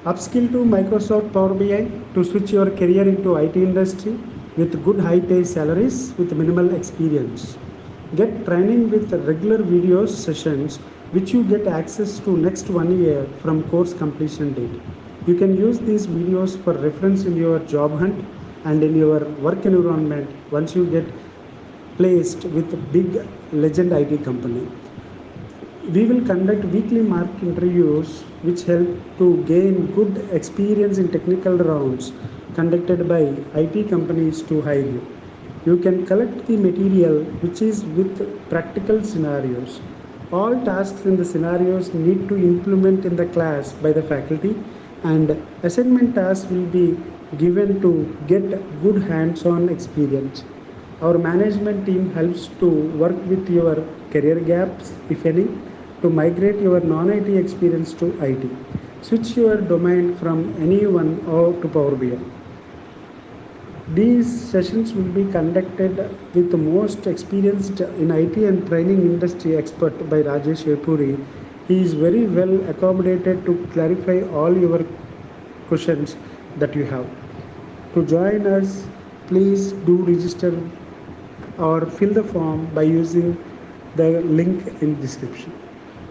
Upskill to Microsoft Power BI to switch your career into IT industry with good high pay salaries with minimal experience. Get training with regular videos sessions which you get access to next 1 year from course completion date. You can use these videos for reference in your job hunt and in your work environment once you get placed with a big legend IT company. We will conduct weekly mock interviews which help to gain good experience in technical rounds conducted by IT companies to hire you. You can collect the material which is with practical scenarios. All tasks in the scenarios need to implement in the class by the faculty, and assignment tasks will be given to get good hands-on experience. Our management team helps to work with your career gaps, if any, to migrate your non-IT experience to IT. Switch your domain from anyone or to Power BI. These sessions will be conducted with the most experienced in IT and training industry expert by Rajesh Yepuri. He is very well accommodated to clarify all your questions that you have. To join us, please do register or fill the form by using the link in description.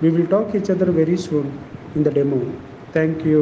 We will talk each other very soon in the demo. Thank you.